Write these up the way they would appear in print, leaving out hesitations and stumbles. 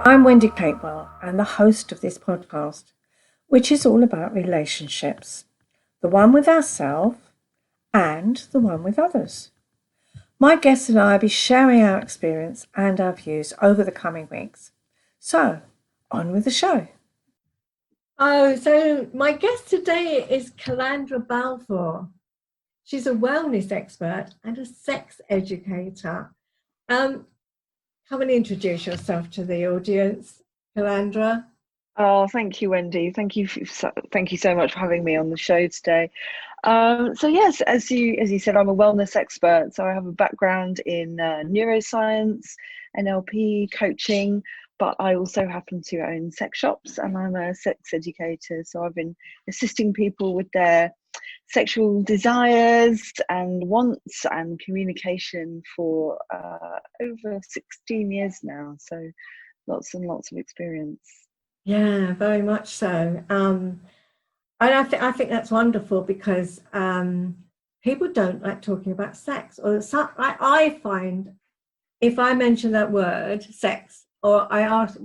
I'm Wendy Capewell and the host of this podcast, which is all about relationships, the one with ourselves and the one with others. My guests and I will be sharing our experience and our views over the coming weeks. So, on with the show. So my guest today is Calandra Balfour. She's a wellness expert and a sex educator. Come and introduce yourself to the audience, Calandra. Oh, thank you, Wendy. Thank you so much for having me on the show today. So yes, as you said, I'm a wellness expert. So I have a background in neuroscience, NLP, coaching, but I also happen to own sex shops, and I'm a sex educator. So I've been assisting people with their sexual desires and wants and communication for over 16 years now. So lots and lots of experience. Yeah, very much so. And I think that's wonderful because people don't like talking about sex. I find if I mention that word, sex, or I ask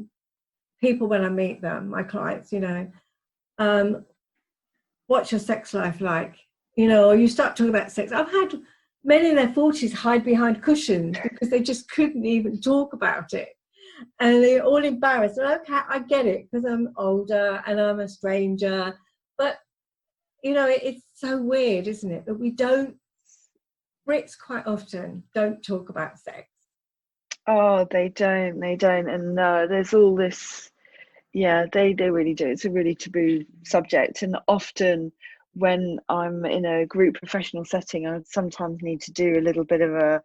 people when I meet them, my clients, what's your sex life like? Or you start talking about sex. I've had many in their 40s hide behind cushions because they just couldn't even talk about it. And they're all embarrassed. And okay, I get it because I'm older and I'm a stranger. But, it's so weird, isn't it? That Brits quite often don't talk about sex. Oh, they don't. And there's all this, yeah, they really do. It's a really taboo subject. And often when I'm in a group professional setting, I sometimes need to do a little bit of I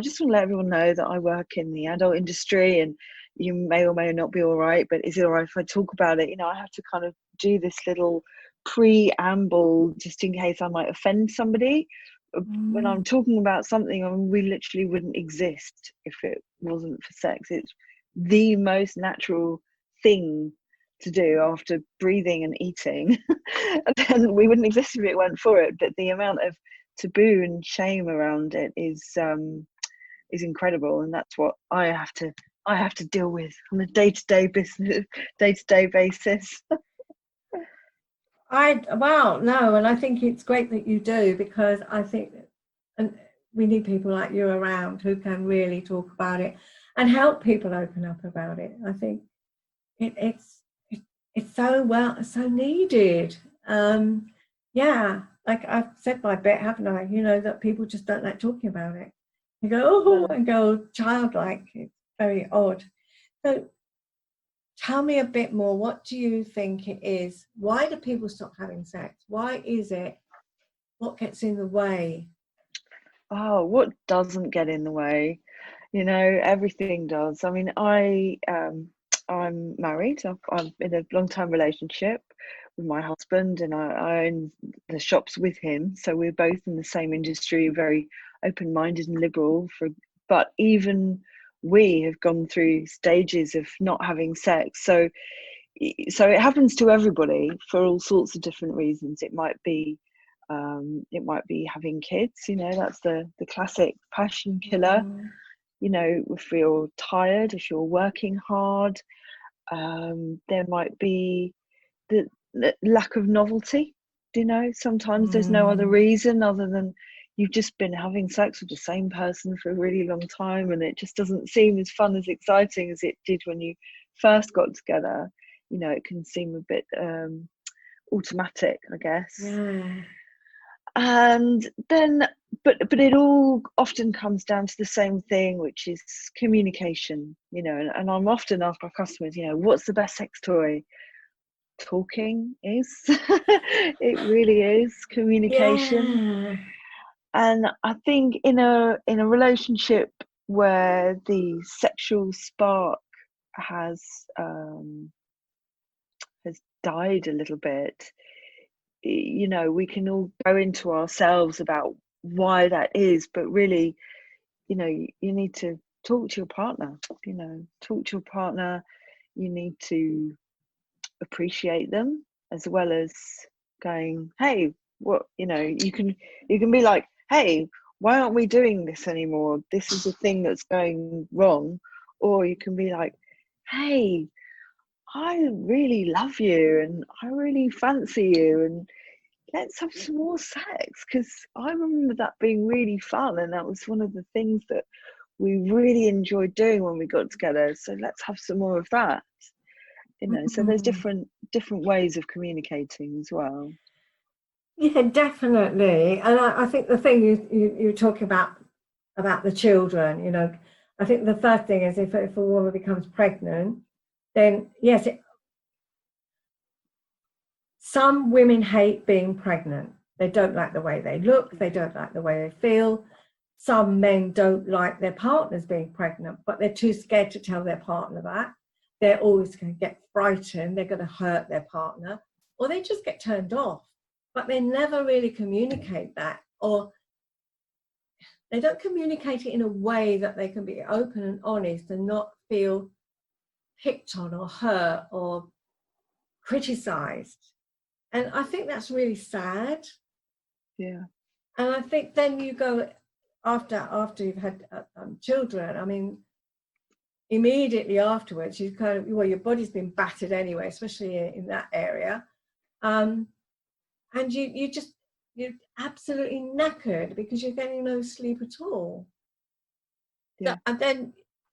just want to let everyone know that I work in the adult industry and you may or may not be all right, but is it all right if I talk about it? I have to kind of do this little preamble just in case I might offend somebody. When I'm talking about something, we literally wouldn't exist if it wasn't for sex. It's the most natural thing to do after breathing and eating. And then we wouldn't exist if it weren't for it. But the amount of taboo and shame around it is incredible, and that's what I have to deal with on a day-to-day basis. And I think it's great that you do, because I think and we need people like you around who can really talk about it and help people open up about it. I think it's so needed. Like I've said my bit, haven't I? That people just don't like talking about it. You go, and go childlike. It's very odd. So tell me a bit more. What do you think it is? Why do people stop having sex? Why is it? What gets in the way? Oh, what doesn't get in the way? Everything does. I mean, I'm married. I'm in a long-term relationship with my husband, and I own the shops with him. So we're both in the same industry, very open-minded and liberal. But even we have gone through stages of not having sex. So it happens to everybody for all sorts of different reasons. It might be having kids. That's the classic passion killer. If you're tired, if you're working hard, there might be the lack of novelty. Sometimes there's no other reason other than you've just been having sex with the same person for a really long time, and it just doesn't seem as fun, as exciting as it did when you first got together. It can seem a bit automatic, I guess. Yeah. And then but it all often comes down to the same thing, which is communication. And I'm often asked by customers, what's the best sex toy? Talking is. It really is communication. Yeah. And I think in a relationship where the sexual spark has died a little bit, we can all go into ourselves about why that is, but really, you need to talk to your partner. You need to appreciate them, as well as going, hey, what, you can be like, hey, why aren't we doing this anymore? This is a thing that's going wrong. Or you can be like, hey, I really love you and I really fancy you, and let's have some more sex, because I remember that being really fun, and that was one of the things that we really enjoyed doing when we got together, so let's have some more of that. So there's different ways of communicating as well. Yeah, definitely. And I think the thing you talk about the children, I think the first thing is if a woman becomes pregnant, then yes, some women hate being pregnant. They don't like the way they look, they don't like the way they feel. Some men don't like their partners being pregnant, but they're too scared to tell their partner that. They're always going to get frightened, they're going to hurt their partner, or they just get turned off. But they never really communicate that, or they don't communicate it in a way that they can be open and honest and not feel picked on or hurt or criticized. And I think that's really sad. Yeah. And I think then you go after you've had children, I mean, immediately afterwards, you kind of, well, your body's been battered anyway, especially in that area. And you're absolutely knackered because you're getting no sleep at all. Yeah. So, and then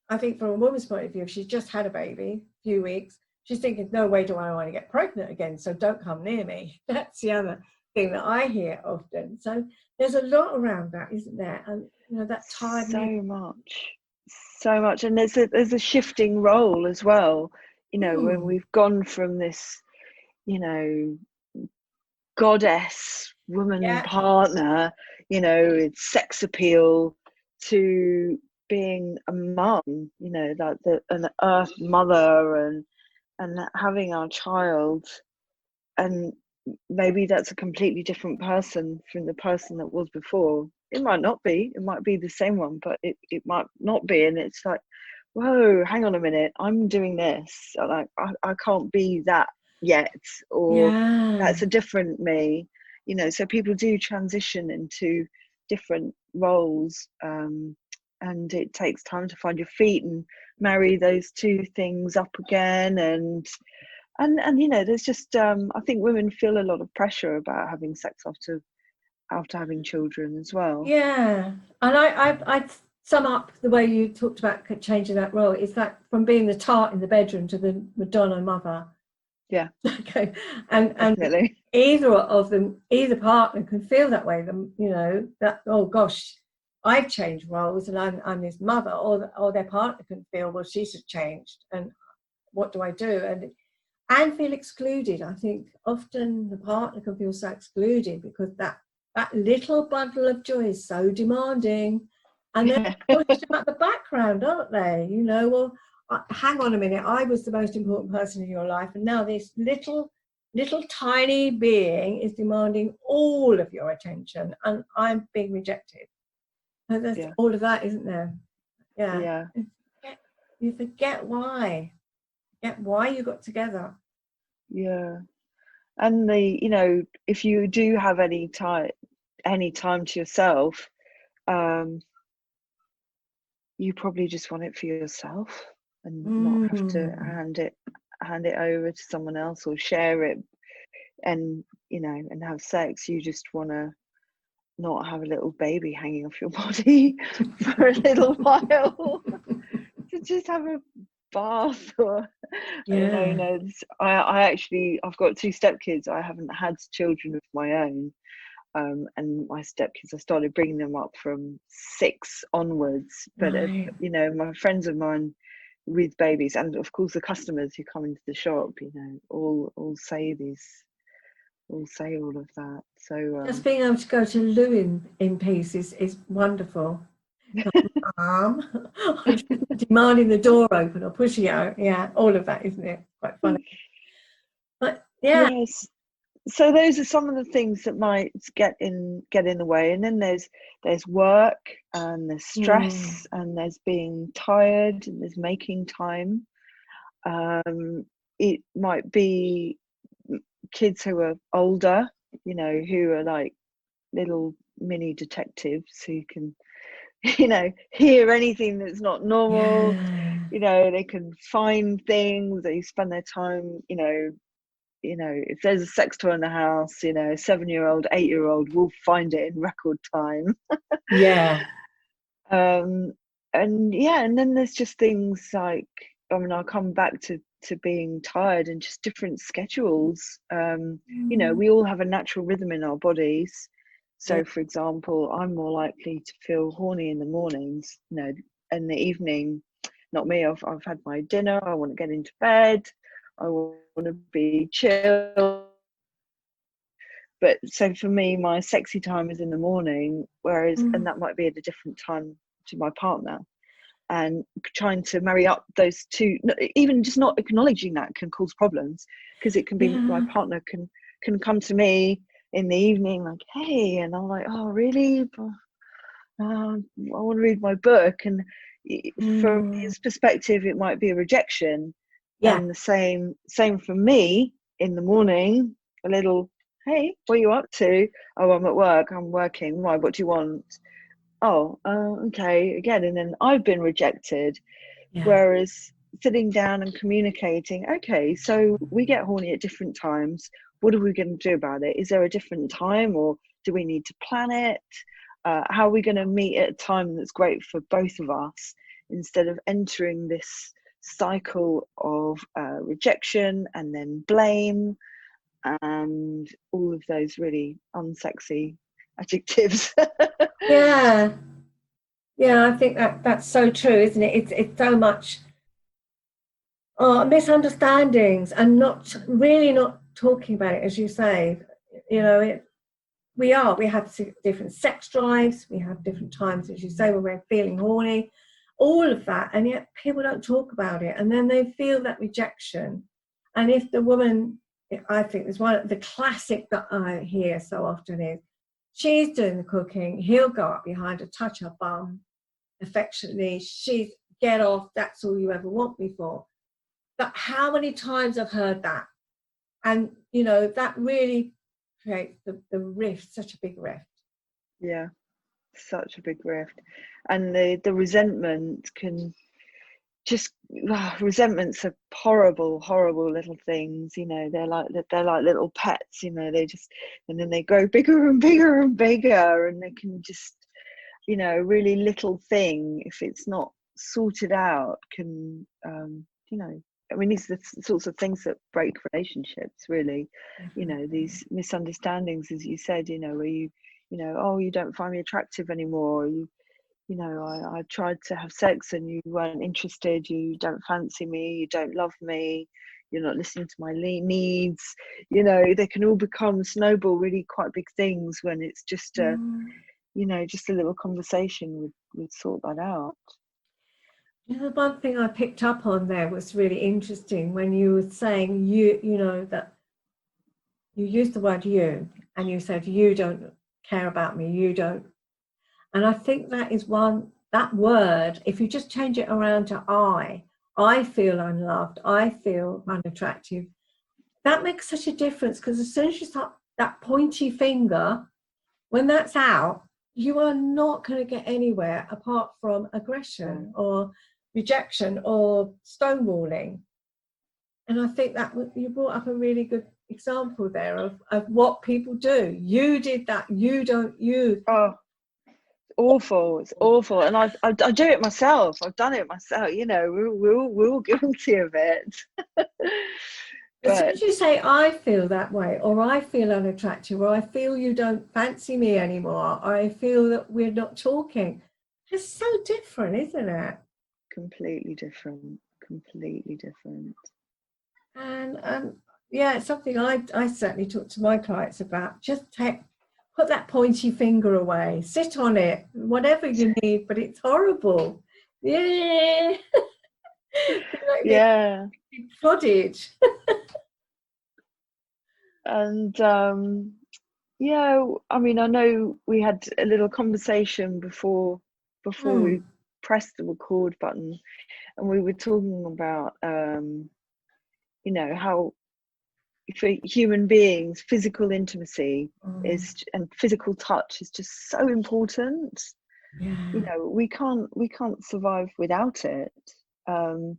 I think from a woman's point of view, if she's just had a baby, a few weeks, she's thinking, no way do I want to get pregnant again, so don't come near me. That's the other thing that I hear often. So there's a lot around that, isn't there? And that time. So much, and there's a shifting role as well. When we've gone from this, goddess woman partner, it's sex appeal, to being a mum, an earth mother, and having our child, and maybe that's a completely different person from the person that was before. It might not be, it might be the same one, but it might not be. And it's like, whoa, hang on a minute, I'm doing this, like I can't be that yet, or that's a different me. So people do transition into different roles, and it takes time to find your feet and marry those two things up again. And there's just I think women feel a lot of pressure about having sex after having children as well. Yeah, and I'd sum up the way you talked about changing that role is that from being the tart in the bedroom to the Madonna mother. Yeah. Okay. And either partner can feel that way. That, oh gosh, I've changed roles and I'm this mother, or their partner can feel, well, she's just changed, and what do I do? And feel excluded. I think often the partner can feel so excluded because that little bundle of joy is so demanding, and they're pushed at the background, aren't they? Well, hang on a minute, I was the most important person in your life, and now this little tiny being is demanding all of your attention, and I'm being rejected. And there's all of that, isn't there? Yeah. You forget why you got together. Yeah. And if you do have any time to yourself, you probably just want it for yourself and not have to hand it over to someone else or share it, and and have sex. You just want to not have a little baby hanging off your body for a little while, to just have a bath, or I've got 2 stepkids. I haven't had children of my own, and my stepkids, I started bringing them up from 6 onwards, but my friends of mine with babies, and of course the customers who come into the shop, all say all of that. So just being able to go to loo in peace is wonderful. Demanding the door open or pushing it out, all of that, isn't it? Quite funny. But yes. So those are some of the things that might get in the way, and then there's work, and there's stress, and there's being tired, and there's making time. It might be kids who are older, who are like little mini detectives who can hear anything that's not normal. You know, they can find things, they spend their time, if there's a sex toy in the house, a 7-year-old, 8-year-old will find it in record time. Yeah. And then there's just things like, I'll come back to being tired and just different schedules. We all have a natural rhythm in our bodies. So, for example, I'm more likely to feel horny in the mornings, in the evening, not me. I've had my dinner, I want to get into bed, I want to be chill. But so for me, my sexy time is in the morning, whereas, and that might be at a different time to my partner. And trying to marry up those two, even just not acknowledging that can cause problems, because it can be my partner can come to me in the evening like, hey, and I'm like, oh really? I want to read my book, and from his perspective it might be a rejection. And the same for me in the morning, a little, hey, what are you up to? Oh, I'm at work, I'm working. Why, what do you want? Oh, okay, again. And then I've been rejected. Whereas sitting down and communicating, okay, so we get horny at different times, what are we going to do about it? Is there a different time, or do we need to plan it? How are we going to meet at a time that's great for both of us, instead of entering this cycle of rejection and then blame and all of those really unsexy adjectives. Yeah, I think that's so true, isn't it? It's so much misunderstandings and not talking about it, as you say. We have different sex drives, we have different times, as you say, when we're feeling horny, all of that, and yet people don't talk about it, and then they feel that rejection. And if the woman, I think there's one, the classic that I hear so often is, she's doing the cooking, he'll go up behind her, touch her bum affectionately, she's, get off, that's all you ever want me for. But how many times I've heard that? And, that really creates the rift, such a big rift. Yeah, such a big rift. And the resentment can just, resentments are horrible little things. They're like little pets. They just, and then they grow bigger and bigger and bigger, and they can just, a really little thing, if it's not sorted out, can these are the sorts of things that break relationships, really. These misunderstandings, as you said, where oh, you don't find me attractive anymore, I tried to have sex and you weren't interested, you don't fancy me, you don't love me, you're not listening to my needs. They can all become snowball really quite big things when it's just just a little conversation would sort that out. The one thing I picked up on there was really interesting when you were saying that you used the word you, and you said you don't care about me, you don't. And I think that is that word, if you just change it around to I feel unloved, I feel unattractive, that makes such a difference, because as soon as you start that pointy finger, when that's out, you are not going to get anywhere apart from aggression or rejection or stonewalling. And I think that you brought up a really good example there of what people do. You did that, you don't, you. Oh, it's awful. And I do it myself. I've done it myself. We're all guilty of it. As soon as you say, I feel that way, or I feel unattractive, or I feel you don't fancy me anymore, or I feel that we're not talking, it's so different, isn't it? Completely different. And it's something I certainly talk to my clients about. Just put that pointy finger away, sit on it, whatever you need, but it's horrible. Yeah. Yeah. Prodded. And I know we had a little conversation before we pressed the record button, and we were talking about how for human beings physical intimacy and physical touch is just so important. We can't survive without it. And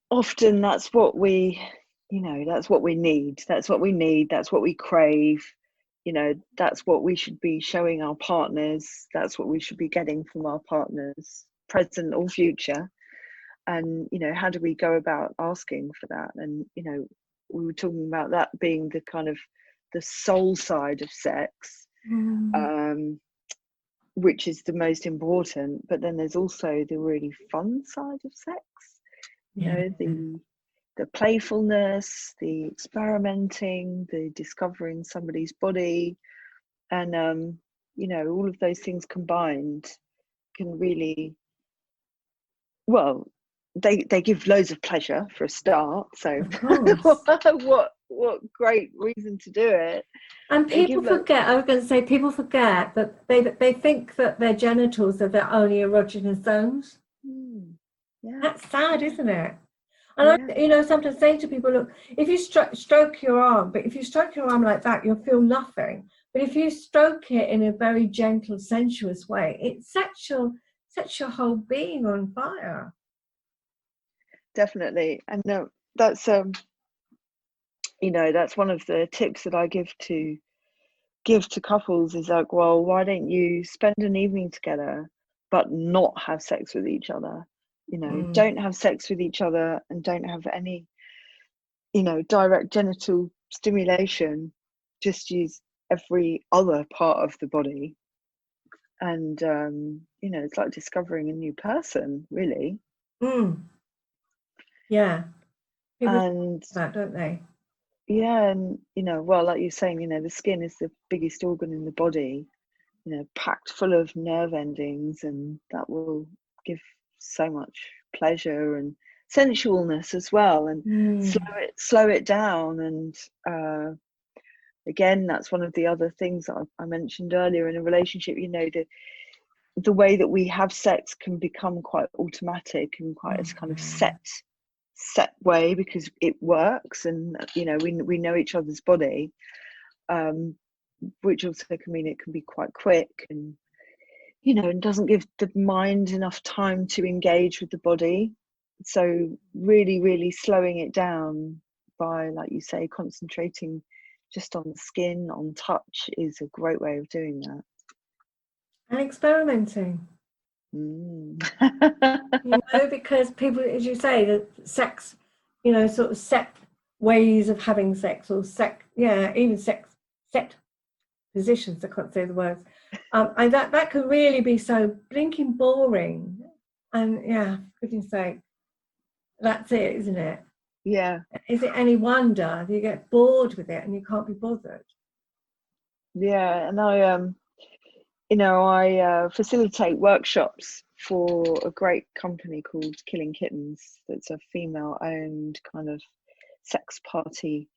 often that's what we, that's what we need. That's what we need. That's what we crave. That's what we should be showing our partners. That's what we should be getting from our partners, present or future. And, how do we go about asking for that? And, we were talking about that being the kind of the soul side of sex, which is the most important. But then there's also the really fun side of sex, the playfulness, the experimenting, the discovering somebody's body. And, all of those things combined can really, well, they give loads of pleasure for a start. So what great reason to do it. And people forget, I was going to say, people forget that they think that their genitals are their only erogenous zones. Yeah. That's sad, isn't it? And I sometimes say to people, look, if you stroke your arm, but if you stroke your arm like that, you'll feel nothing. But if you stroke it in a very gentle, sensuous way, it sets your whole being on fire. Definitely. And that's that's one of the tips that I give to couples is like, well, why don't you spend an evening together but not have sex with each other? Don't have sex with each other and don't have any direct genital stimulation. Just use every other part of the body, and it's like discovering a new person, really. Yeah. People and that, don't they? Yeah. And well, like you're saying, the skin is the biggest organ in the body, packed full of nerve endings, and that will give so much pleasure and sensualness as well, and slow it down. And again, that's one of the other things that I mentioned earlier in a relationship. The way that we have sex can become quite automatic and quite a kind of set way, because it works, and we know each other's body, which also can mean it can be quite quick, and and doesn't give the mind enough time to engage with the body. So really, really slowing it down by, like you say, concentrating just on the skin, on touch, is a great way of doing that. And experimenting. Because people, as you say, the sex, sort of set ways of having sex, or even set positions, I can't say the words, and that can really be so blinking boring. And for goodness sake, that's it, isn't it? Yeah. Is it any wonder that you get bored with it and you can't be bothered? Yeah. And I facilitate workshops for a great company called Killing Kittens. That's a female-owned kind of sex party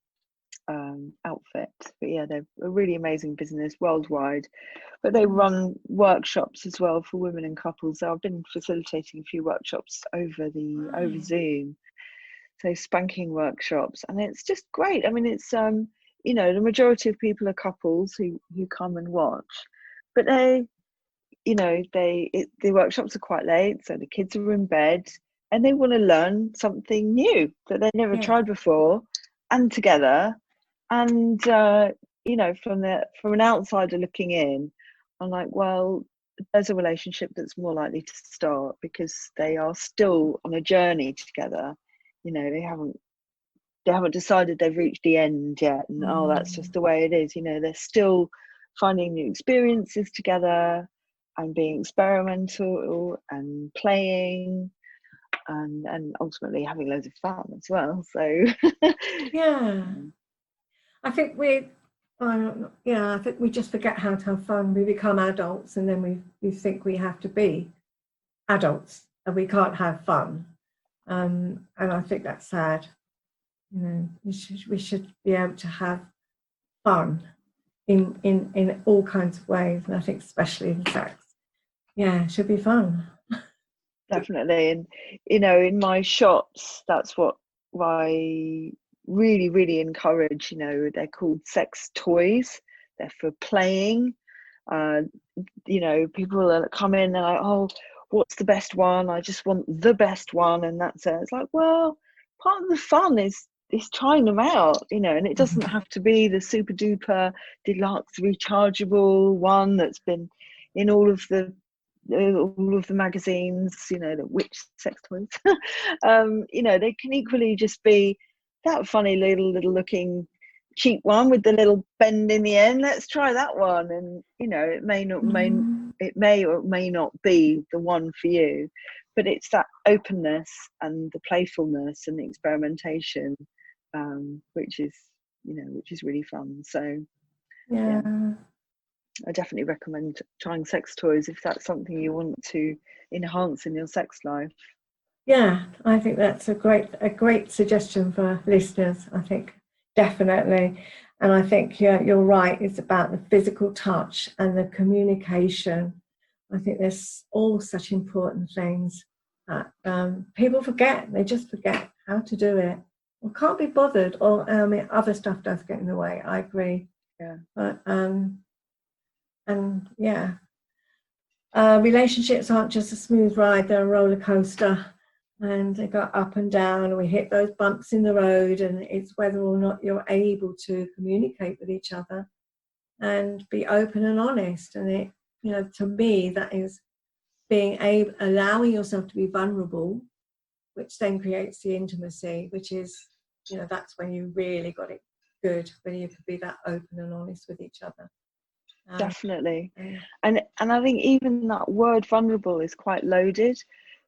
outfit. But they're a really amazing business worldwide. But they run workshops as well for women and couples. So I've been facilitating a few workshops over Zoom. So spanking workshops, and it's just great. I mean, it's the majority of people are couples who come and watch, but the workshops are quite late, so the kids are in bed and they want to learn something new that they've never tried before, and together. And from an outsider looking in, I'm like, well, there's a relationship that's more likely to start because they are still on a journey together. They haven't decided they've reached the end yet, and that's just the way it is. They're still finding new experiences together and being experimental and playing and ultimately having loads of fun as well. So I think I think we just forget how to have fun. We become adults, and then we think we have to be adults and we can't have fun. And I think that's sad. We should be able to have fun in all kinds of ways, and I think especially in sex. It should be fun. Definitely. And in my shops, that's what I really, really encourage. They're called sex toys. They're for playing. People come in and like, oh, what's the best one? I just want the best one, and that's it. It's like, well, part of the fun is trying them out, you know, and it doesn't have to be the super duper deluxe rechargeable one that's been in all of the magazines, you know, the witch sex toys. You know, they can equally just be that funny little looking cheap one with the little bend in the end. Let's try that one. And you know, it may or may not be the one for you, but it's that openness and the playfulness and the experimentation, which is really fun. So Yeah. I definitely recommend trying sex toys if that's something you want to enhance in your sex life. Yeah, I think that's a great suggestion for listeners. I think definitely, and I think you're right. It's about the physical touch and the communication. I think there's all such important things that people forget. They just forget how to do it, or can't be bothered, or other stuff does get in the way. I agree. Yeah, but and yeah, relationships aren't just a smooth ride; they're a roller coaster. And they go up and down, and we hit those bumps in the road, and it's whether or not you're able to communicate with each other and be open and honest. And it, you know, to me, that is allowing yourself to be vulnerable, which then creates the intimacy, which is, you know, that's when you really got it good, when you could be that open and honest with each other. Definitely. And I think even that word vulnerable is quite loaded.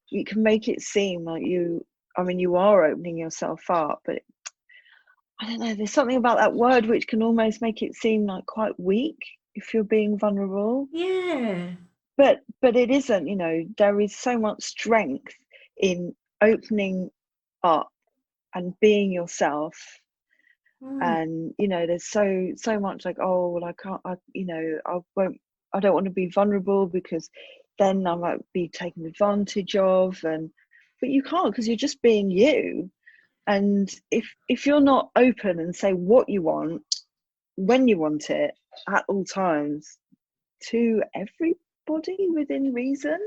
You can make it seem like you are opening yourself up, but I don't know, there's something about that word which can almost make it seem like quite weak if you're being vulnerable. Yeah. But it isn't, you know, there is so much strength in opening up and being yourself. And you know, there's so much like, oh well, I don't want to be vulnerable because then I might be taken advantage of, but you can't, because you're just being you. And if you're not open and say what you want when you want it at all times to everybody within reason,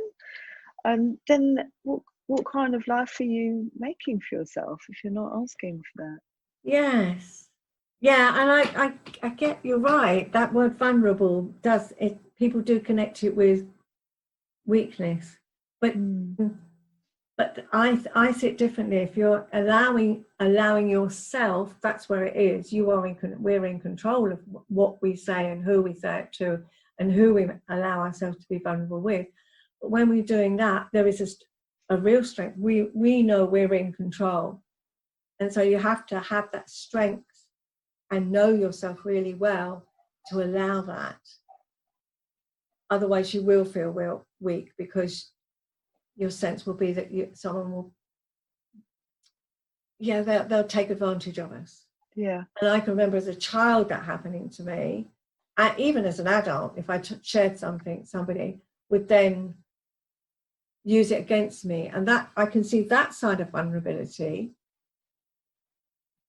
then what kind of life are you making for yourself if you're not asking for that? Yes. Yeah, and I get, you're right. That word vulnerable people do connect it with weakness, but I see it differently. If you're allowing yourself, that's where it is. We're in control of what we say and who we say it to, and who we allow ourselves to be vulnerable with. But when we're doing that, there is a real strength. We know we're in control, and so you have to have that strength and know yourself really well to allow that. Otherwise, you will feel real weak, because your sense will be that someone will, they'll take advantage of us. Yeah. And I can remember as a child that happening to me, and even as an adult, if I shared something, somebody would then use it against me, and that I can see that side of vulnerability.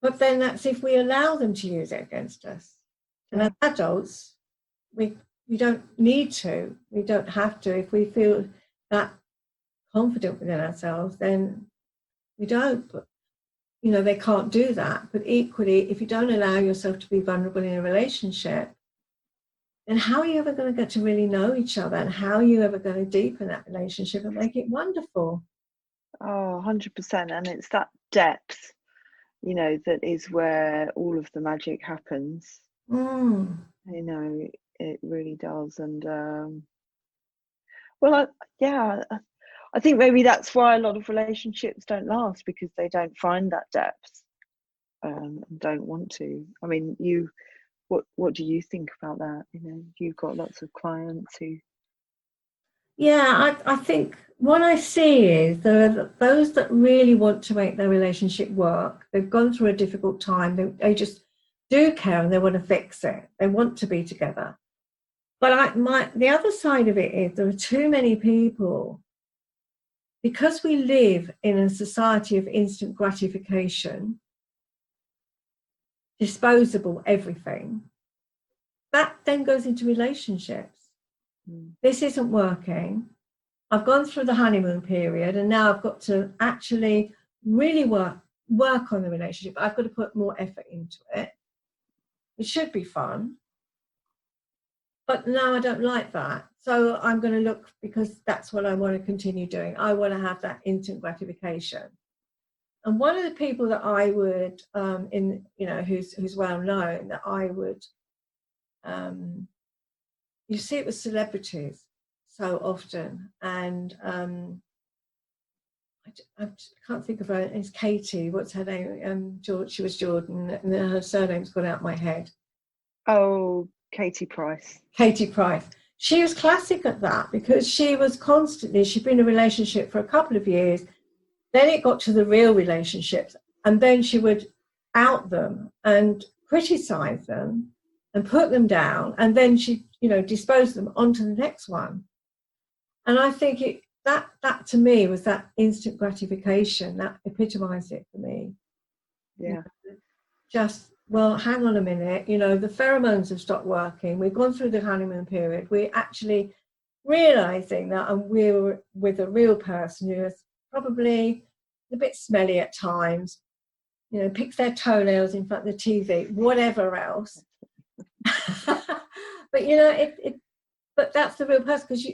But then that's if we allow them to use it against us. And as adults, we don't need to. We don't have to. If we feel that confident within ourselves, then we don't. But, you know, they can't do that. But equally, if you don't allow yourself to be vulnerable in a relationship, then how are you ever going to get to really know each other? And how are you ever going to deepen that relationship and make it wonderful? Oh, 100%. And it's that depth, you know, that is where all of the magic happens. You know, it really does. And I think maybe that's why a lot of relationships don't last, because they don't find that depth and don't want to. I mean, what do you think about that? You know, you've got lots of clients who. Yeah, I think what I see is there are those that really want to make their relationship work. They've gone through a difficult time. They just do care and they want to fix it. They want to be together. But the other side of it is there are too many people, because we live in a society of instant gratification, disposable everything, that then goes into relationships. This isn't working. I've gone through the honeymoon period, and now I've got to actually really work on the relationship. I've got to put more effort into it. It should be fun, but now I don't like that. So I'm going to look, because that's what I want to continue doing. I want to have that instant gratification. And one of the people that I would, who's well known, that I would, you see it with celebrities so often, and I can't think of her. It's Katie. What's her name? She was Jordan, and then her surname's gone out my head. Oh, Katie Price. Katie Price. She was classic at that, because she'd been in a relationship for a couple of years. Then it got to the real relationships, and then she would out them and criticize them and put them down, and then she, dispose them onto the next one. And I think that to me was that instant gratification that epitomized it for me. Yeah. Just, well, hang on a minute, the pheromones have stopped working. We've gone through the honeymoon period. We're actually realizing that, and we're with a real person who is probably a bit smelly at times, picks their toenails in front of the TV, whatever else. But but that's the real person, because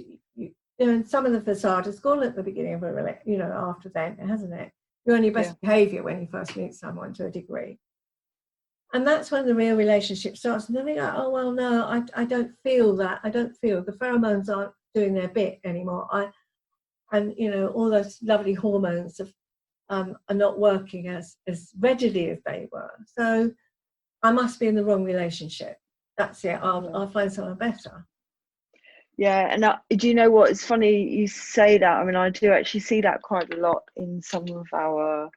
and some of the facade has gone at the beginning of a relationship, after then, hasn't it? You're on your best behaviour when you first meet someone, to a degree. And that's when the real relationship starts. And then they go, oh, well, no, I don't feel that. I don't feel the pheromones aren't doing their bit anymore. All those lovely hormones are not working as readily as they were. So I must be in the wrong relationship. That's it. I'll find someone better. Yeah, and do you know what? It's funny you say that. I mean, I do actually see that quite a lot in some of our,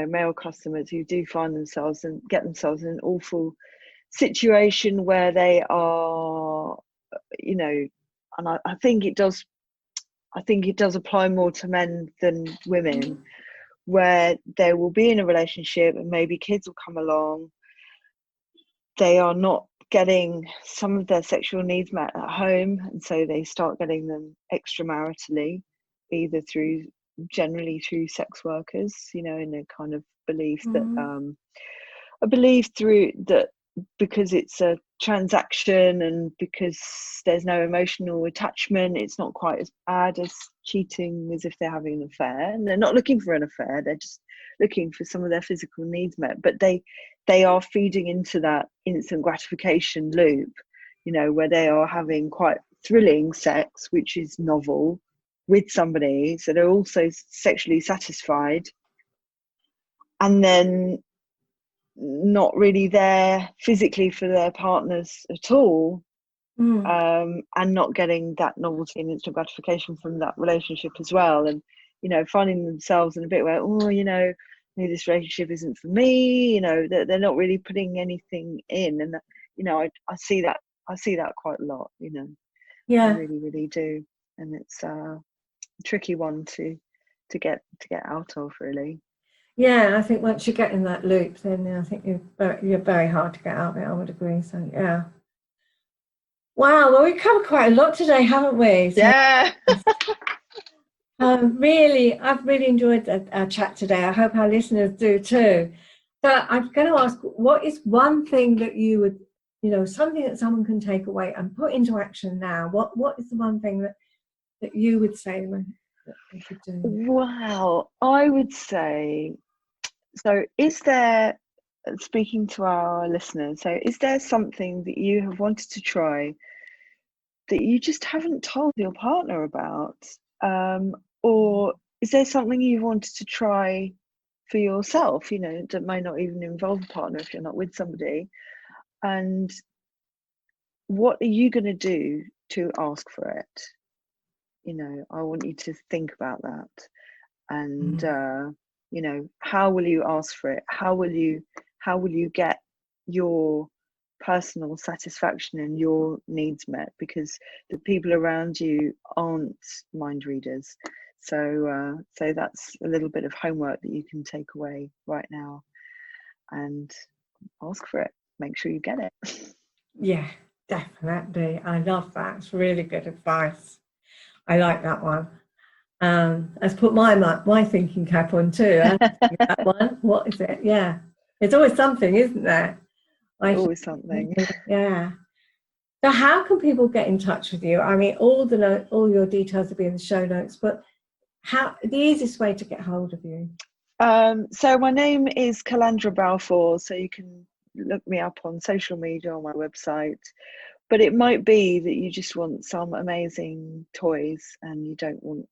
male customers who do find themselves and get themselves in an awful situation where they are, and I think it does. I think it does apply more to men than women, where they will be in a relationship and maybe kids will come along. They are not getting some of their sexual needs met at home, and so they start getting them extramaritally, either generally through sex workers, in a kind of belief that a belief through that, because it's a transaction and because there's no emotional attachment, it's not quite as bad as cheating as if they're having an affair. And they're not looking for an affair, they're just looking for some of their physical needs met, but they are feeding into that instant gratification loop, where they are having quite thrilling sex, which is novel, with somebody, so they're also sexually satisfied, and then not really there physically for their partners at all, and not getting that novelty and instant gratification from that relationship as well, and finding themselves in a bit where, maybe this relationship isn't for me, they're not really putting anything in, and I see that quite a lot, I really, really do, and it's a tricky one to get out of, really. Yeah, I think once you get in that loop, then I think you're very hard to get out of it, I would agree. So, yeah. Wow, well, we've covered quite a lot today, haven't we? So, yeah. I've really enjoyed our chat today. I hope our listeners do too. So I'm going to ask, what is one thing that you would, something that someone can take away and put into action now? What is the one thing that you would say that they should do? Wow, I would say, so is there, speaking to our listeners, so is there something that you have wanted to try that you just haven't told your partner about? Or is there something you wanted to try for yourself, that might not even involve a partner if you're not with somebody? And what are you going to do to ask for it? I want you to think about that. And how will you ask for it? How will you get your personal satisfaction and your needs met? Because the people around you aren't mind readers. So that's a little bit of homework that you can take away right now, and ask for it. Make sure you get it. Yeah, definitely. I love that. It's really good advice. I like that one. Let's put my thinking cap on too. That one. What is it? Yeah. There's always something, isn't there? Always something. Yeah. So how can people get in touch with you? I mean, all your details will be in the show notes, but the easiest way to get hold of you? So my name is Calandra Balfour, so you can look me up on social media on my website. But it might be that you just want some amazing toys and you don't want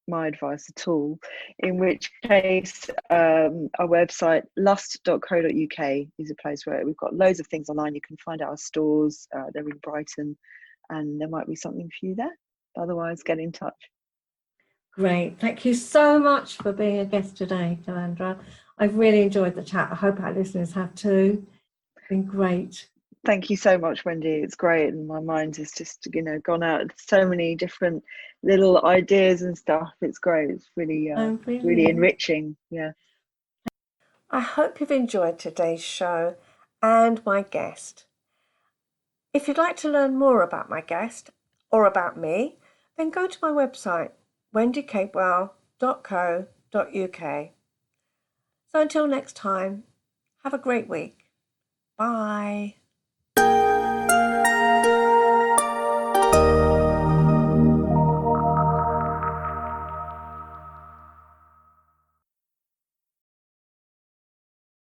my advice at all, in which case our website lust.co.uk is a place where we've got loads of things online. You can find our stores, they're in Brighton, and there might be something for you there. Otherwise, get in touch. Great. Thank you so much for being a guest today, Calandra. I've really enjoyed the chat. I hope our listeners have too. It's been great. Thank you so much, Wendy. It's great, and my mind has just gone out so many different little ideas and stuff. It's great. It's really really enriching. Yeah. I hope you've enjoyed today's show and my guest. If you'd like to learn more about my guest or about me, then go to my website wendycapewell.co.uk. So until next time, have a great week. Bye.